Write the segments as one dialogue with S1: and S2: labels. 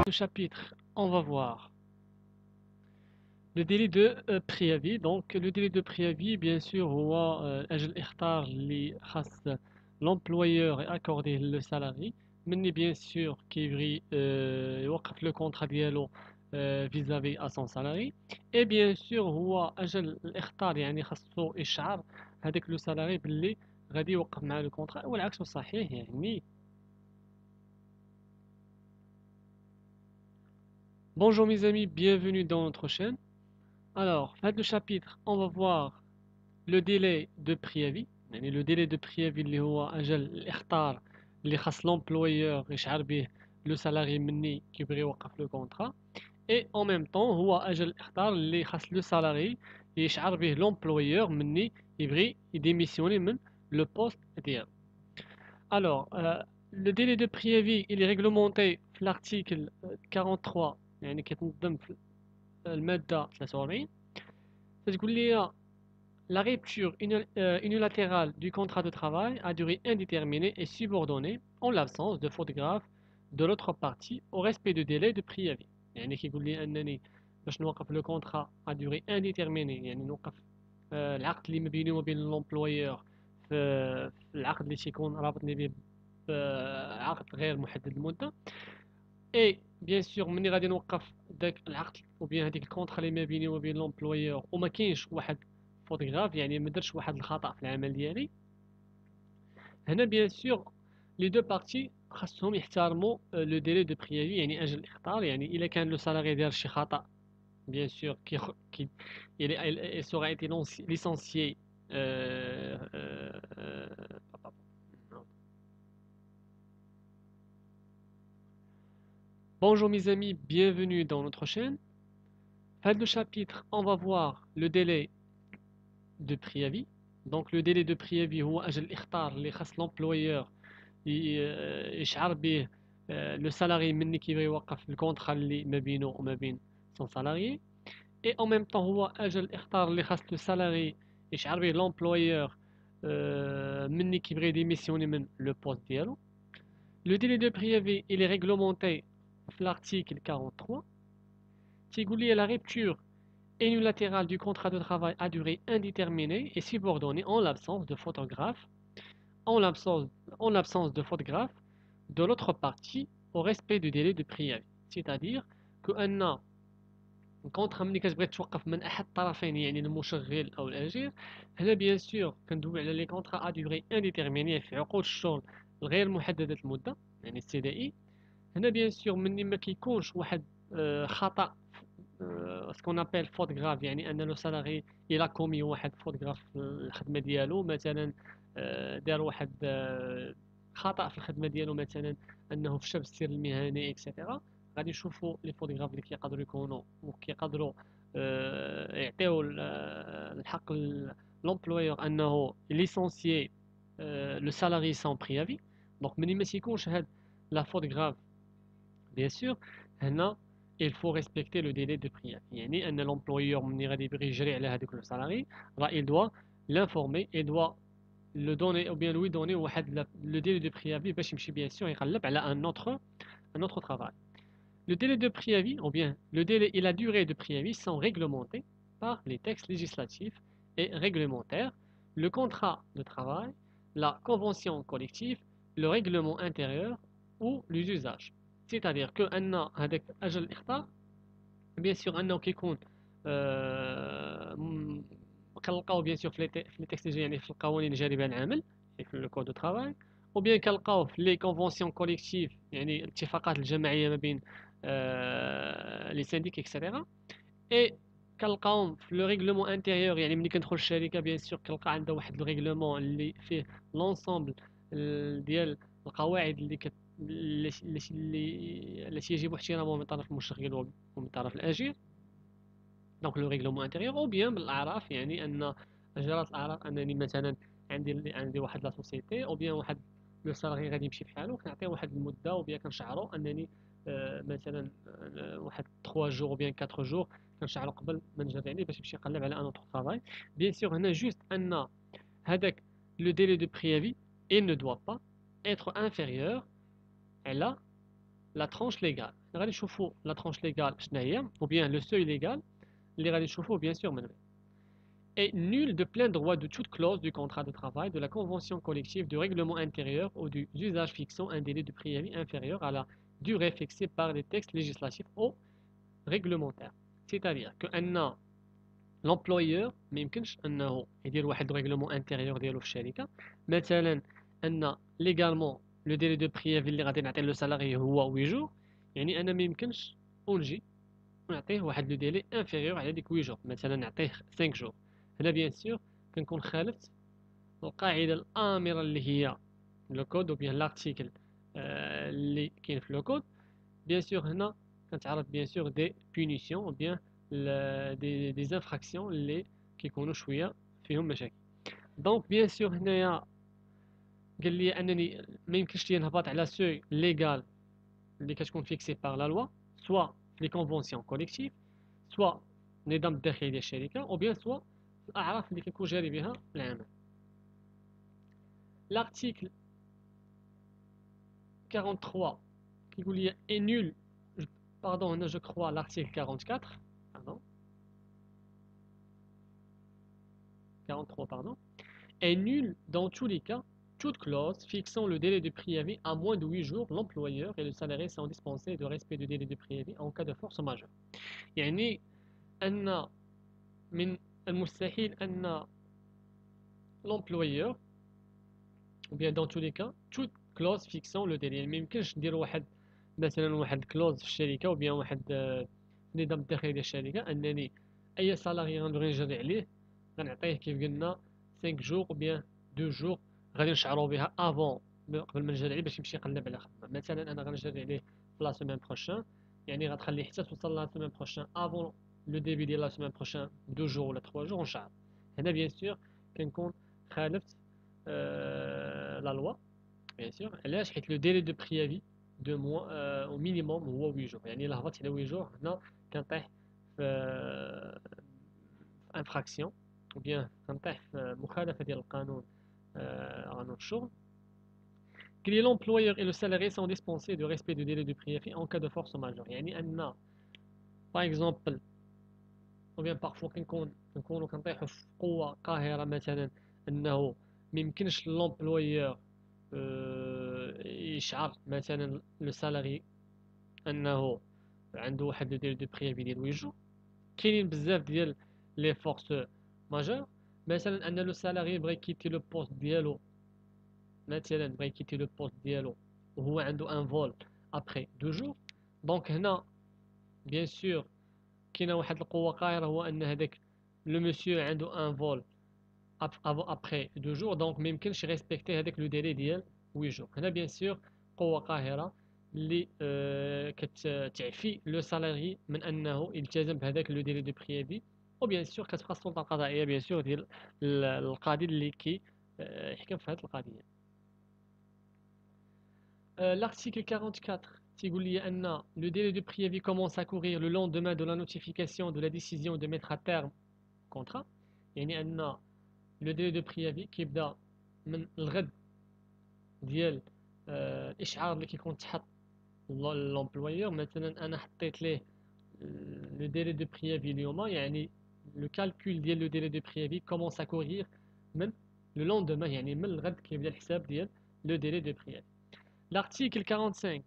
S1: Le chapitre, on va voir le délai de préavis. Donc, le délai de préavis, bien sûr, هو أجل الإخطار اللي خاص l'employeur accorder le salarié. مني bien sûr كيبغي يوقف le contrat ديالو vis-à-vis à son salarié. Et bien sûr هو أجل الإخطار يعني خاصو إشعار هذاك لو salarié باللي غادي يوقف معاه le contrat والعكس صحيح يعني. Bonjour mes amis, bienvenue dans notre chaîne. Alors, dans le chapitre, on va voir le délai de préavis. يعني le délai de préavis اللي هو أجل الإخطار اللي خاص l'employeur يشعر به le salarié مني كيبغي يوقف le contrat. Et en même temps هو أجل الإخطار اللي خاص le salarié يشعر به l'employeur مني يبغي يديميسيوني من le poste ديالو. Alors, le délai de préavis il est réglementé في l'article 43 يعني كيتنظم في المادة 43 كتقول لي la rupture unilatérale du contrat de travail à durée indéterminée est subordonnée en l'absence de faute grave de l'autre partie au respect du délai de préavis. يعني كيقول لي انني باش نوقف لو كونترا à durée indéterminée يعني نوقف العقد اللي ما بيني وما بين الامبلويور في العقد اللي تيكون رابطني به بعقد غير محدد المدة. اي بيان سور ملي غادي نوقف داك العقد او بيان هذيك الكونترا اللي ما بيني وما بين لومبلويور وما كاينش واحد فوتوغراف يعني ما درتش واحد الخطا في العمل ديالي، هنا بيان سور لي دو بارتي خاصهم يحترموا لو ديلي دو بريافي يعني اجل الاخطار. يعني الا كان لو سالاري دار شي خطا بيان سور كي il sera été licencié Bonjour mes amis, bienvenue dans notre chaîne. Fin de chapitre, on va voir le délai de préavis. Donc le délai de préavis هو أجل الإخطار اللي خاص l'employeur يشعر به le salarié مني كيبغي يوقف الكونترا اللي ما بينه وما بين son salarié. Et en même temps هو أجل الإخطار اللي خاص le salarié يشعر به l'employeur مني كيبغي ديميسيوني من le poste ديالو. Le délai de préavis il est réglementé في l'article 43 تيقول لي la rupture unilatérale du contrat de travail à durée indéterminée est subordonnée en l'absence de photographe, en l'absence de photographe de l'autre partie au respect du délai de préavis. C'est-à-dire qu'un contrat ملي كتبغي توقف من احد الطرفين يعني المشغل او الاجير، هنا بيان سور كندوي على لي كونطرا ا دوري انديتيرميني في عقود الشغل الغير محدده المده يعني السي دي اي. هنا بيان سور مني ما كيكونش واحد خطا سكون ابل فوت غراف يعني ان لو سالاري الى كومي واحد فوت غراف في الخدمه ديالو مثلا دار واحد خطا في الخدمه ديالو مثلا انه فشى بالسير المهني اكسيتيرا. غادي نشوفوا لي فوتوغراف اللي كيقدروا يكونوا وكيقدروا يعطيو الحق لومبلويور انه ليسونسيي لو سالاري سون بريافي. دونك ملي ما تيكونش هاد لا فوت غراف بيان سور هنا il faut respecter le délai de préavis. يعني ان l'employeur ملي غادي يبغي يجري على هذاك لو سالاري راه il doit l'informer il doit le donner ou bien lui donner واحد le délai de préavis باش يمشي bien sûr يقلب على un autre travail. Le délai de préavis ou bien le délai et la durée de préavis sont réglementés par les textes législatifs et réglementaires, le contrat de travail, la convention collective, le règlement intérieur ou les usages. C'est-à-dire que أن هذاك أجل الإخطاء بيان سور أنه كيكون كنلقاو بيان سور في لي تكست يعني في القوانين الجارية العمل في لو كود دو ترافاي، او بيان كنلقاو في لي كونفونسيون كوليكتيف يعني الاتفاقات الجماعية ما بين لي سانديك اكسيتيرا. اي كنلقاوهم في لو ريغلومون انتيريور يعني ملي كندخل الشركة بيان سور كنلقى عندها واحد لو ريغلومون اللي فيه لونسومبل ديال القواعد اللي التي يجب احترامها من طرف المشغل ومن طرف الأجير. دونك لو ريغلومون انتيريور او بيان بالاعراف يعني ان جرات الاعراف انني مثلا عندي واحد لا سوسيتي او بيان واحد لو سالاري غادي يمشي بحالو كنعطيه واحد المده او بيان كنشعرو انني مثلا واحد 3 جور او بيان 4 جور كنشعرو قبل ما نجري عليه باش يمشي يقلب على ان اوتر طرافاي. بيان سور هنا جوست ان هذاك لو ديلي دو بريافي il ne doit pas être inférieur على la tranche légale. غادي نشوفوا la tranche légale شنو هي ou bien le seuil légal اللي غادي نشوفوه bien sûr من بعد. Et nul de plein droit de toute clause du contrat de travail, de la convention collective, du règlement intérieur ou du usage fixant un délai de préavis inférieur à la durée fixée par les textes législatifs ou réglementaires. C'est-à-dire que l'employeur ما يمكنش انه يدير واحد ريغلومون انتيريور ديالو في الشركه مثلا ان ليغالمون لو ديلي دو بريافي اللي غادي نعطي لو سالاري هو 8 جور يعني انا ما يمكنش ونجي ونعطيه واحد لو ديلي انفيريور على ديك 8 جور مثلا نعطيه 5 جور هنا بيان سور كنكون خالفت القاعده الامره اللي هي لو كود او بيان لارتيكل اللي كاين في لو كود بيان سور هنا كنتعرض بيان سور دي بونيسيون او بيان دي انفراكسيون اللي كيكونوا شويه فيهم مشاكل دونك بيان سور هنايا قال لي انني ما يمكنش لي نهبط على سوي ليغال اللي كتكون فيكسي باغ لا لوا سوا في لي كونفونسيون كوليكتيف سوا النظام الداخلي ديال الشركه او بيان سوا الاعراف اللي كيكون جاري بها العمل. لارتيكل 43 كيقول لي اي نول باردون هنا جو كخوا لارتيكل 44 pardon 43 pardon est nul dans tous les cas. Toute clause fixant le délai de préavis à moins de 8 jours, l'employeur et le salarié sont dispensés de respect du délai de préavis en cas de force majeure. يعني أن من المستحيل أن l'employeur ou bien dans tous les cas toute clause fixant le délai ما يمكنش ندير واحد مثلا واحد كلوز في الشركة او بيان واحد النظام الداخلي ديال الشركة أنني أي سالاري غنبغي نجري عليه غنعطيه كيف قلنا 5 جور او بيان 2 جور غادي نشعروا بها افون قبل ما نجري عليه باش يمشي يقلب على خدمه مثلا انا غنجري عليه في لا سيمين بروشان يعني غتخليه حتى توصل لا سيمين بروشان افون لو ديبي ديال لا سيمين بروشان 2 جور ولا 3 جور ونشعر هنا بيان سور كنكون خالفت لا لوا بيان سور علاش حيت لو ديلي دو بريافي دو موا او مينيموم هو 8 جور يعني الا هبطت على 8 جور هنا كنطيح في انفراكسيون ou bien كنطيح في مخالفة ديال القانون قانون الشغل que l'employeur et le salarié sont dispensés de respect du délai de préavis en cas de force majeure يعني أن par exemple ou bien parfois كنكونوا كنطيحوا في قوة قاهرة مثلا أنه ميمكنش l'employeur يشعر مثلا لو سالاري أنه عنده واحد لو ديلي دو بريافي ديال 8 جور كاينين بزاف ديال لي فورس ماجور مثلا ان لو سالاري بغى يكيتي لو بوست ديالو مثلا بغى يكيتي لو بوست ديالو وهو عنده ان فول ابري 2 جور دونك هنا بيان سور كاينه واحد القوه قاهره هو ان هذاك لو مسيو عنده ان فول ابري 2 جور دونك ما يمكنش يريسبكتي هذاك لو ديلي ديال 8 جور هنا بيان سور قوه قاهره اللي كتعفي لو سالاري من انه يلتزم بهذاك لو ديلي دو بريافي و بيان سور كتبقى السلطه القضائيه بيان سور ديال القاضي اللي يحكم في هذه القضيه. L'article 44 تيقول لي ان le délai de préavis commence à courir le lendemain de la notification de la décision de mettre à terme contrat يعني ان لو ديلي دو بريافي كيبدا من الغد ديال الاشعار اللي كيكون تحط لومبلويور مثلا انا حطيت ليه لو ديلي دو بريافي اليوم يعني لو كالكول ديال لو ديلي دو بريافي كومونس ا كورير من لو لوندومان يعني من الغد كيبدا الحساب ديال لو ديلي دو بريافي. L'article 45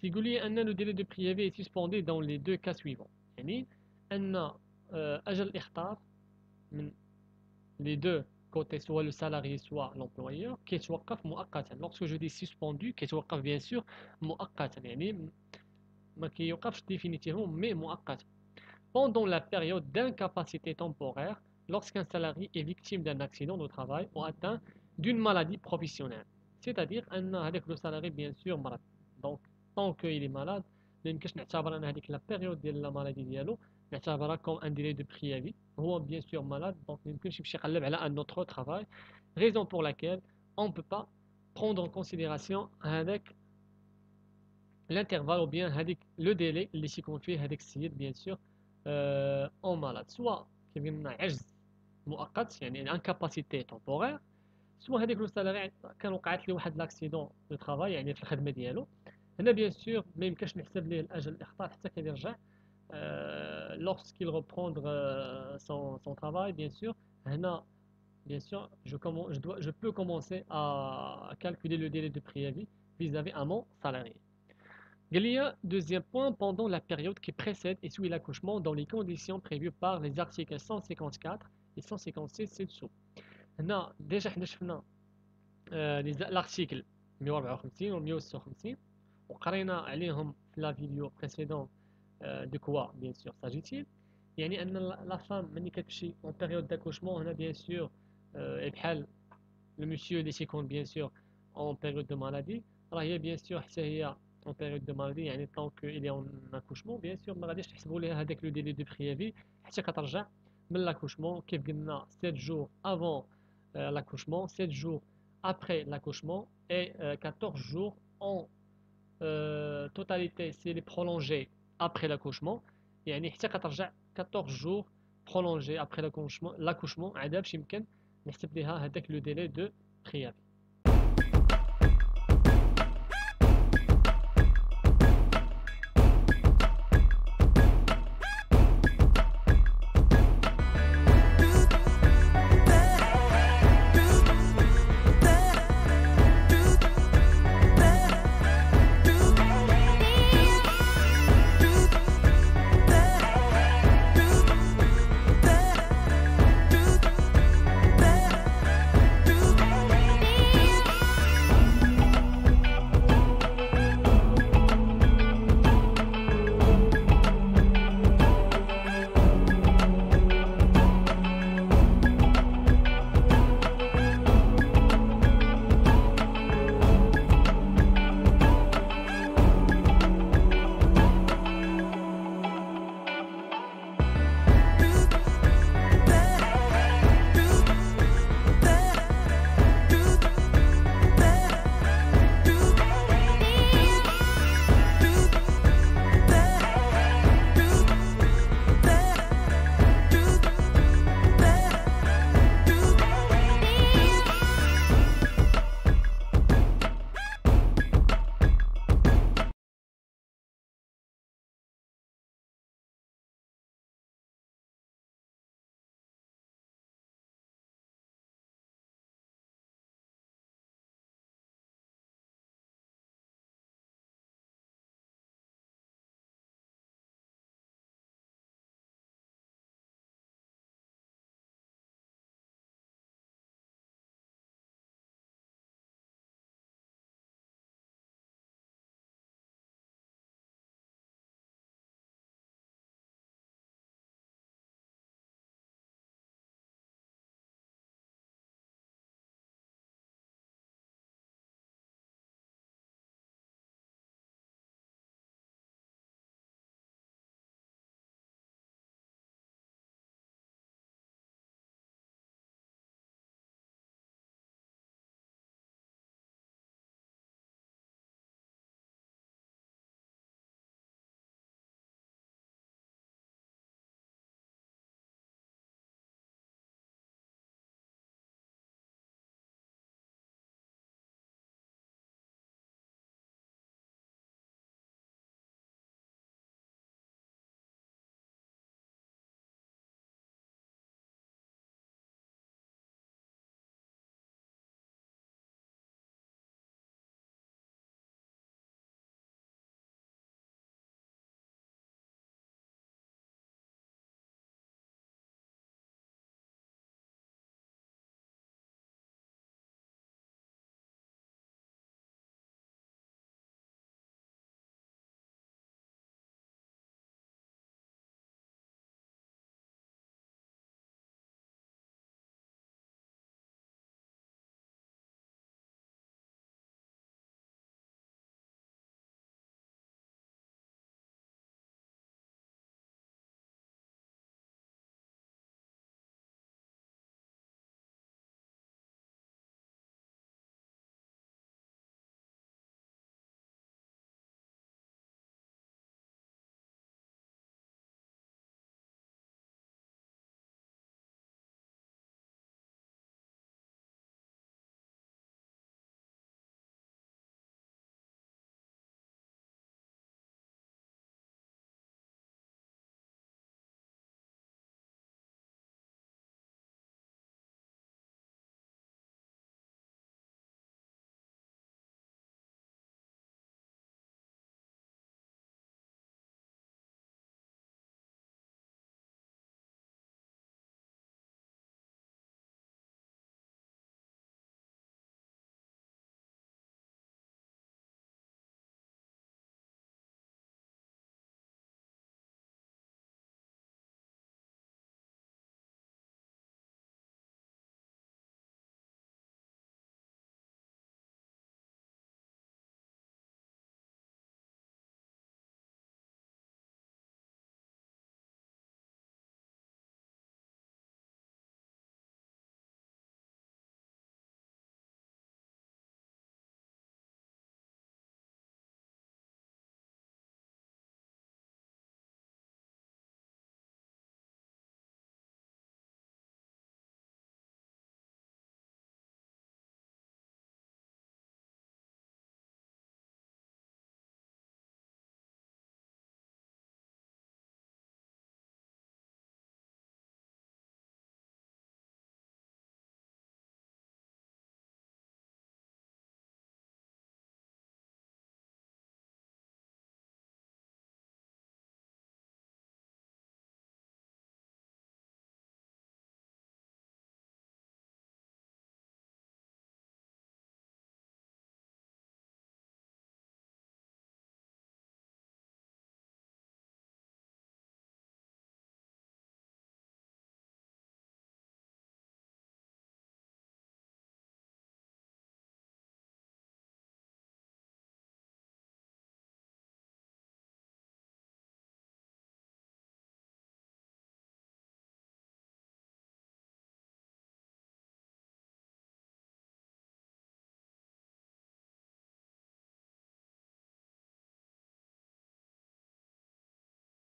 S1: تيقول لي ان لو ديلي دو بريافي est suspendu dans les deux cas suivants يعني ان اجل الاخطار من les deux côtés soit le salarié soit l'employeur كيتوقف مؤقتا lorsque je dis suspendu كيتوقف bien sûr مؤقتا يعني ما كيوقفش définitivement mais مؤقتا pendant la période d'incapacité temporaire lorsqu'un salarié est victime d'un accident de travail ou atteint d'une maladie professionnelle c'est-à-dire ان هذاك le salarié bien sûr مرض donc tant qu'il est malade ما يمكنش نعتبر ان هذيك la période ديال la maladie ديالو نعتبرها comme un délai de préavis هو bien sûr malade donc ما يمكنش يمشي يقلب على un autre travail raison pour laquelle on ne peut pas prendre en considération هذاك l'intervalle ou bien هذيك le délai اللي تيكون فيه هذاك السيد bien sûr en malade soit كيف قلنا عجز مؤقت يعني incapacité temporaire سوا هذيك لو سالاري كان وقعت لي واحد لاكسيدون دو طرافاي يعني في الخدمه ديالو هنا bien sûr ما يمكنش نحسب ليه الأجل الإخطار حتى كان يرجع lorsqu'il reprendre son travail bien sûr هنا bien sûr je peux commencer à calculer le délai de préavis vis-à-vis à mon salarié. Il y a deuxième point pendant la période qui précède et suit l'accouchement dans les conditions prévues par les articles 154 et 156 ci-dessous. هنا déjà حنا شفنا l'article 154 و 156 وقرينا عليهم في la vidéo précédente de quoi bien sûr s'agit-il يعني ان la femme ملي كتمشي en période d'accouchement هنا bien sûr بحال le monsieur اللي تيكون bien sûr en période de maladie راه هي bien sûr حتى هي en période de maladie يعني tant qu'il est en accouchement bien sûr ما غاديش تحسبوا ليها هذاك لو ديلي دو بريافي حتى كترجع من l'accouchement كيف قلنا 7 jours avant l'accouchement 7 jours après l'accouchement et 14 jours en totalité si elle est prolongée après l'accouchement يعني حتى كترجع 14 jours prolongés après l'accouchement عاد باش يمكن نحسب ليها هذاك لو ديلي دو بريافي.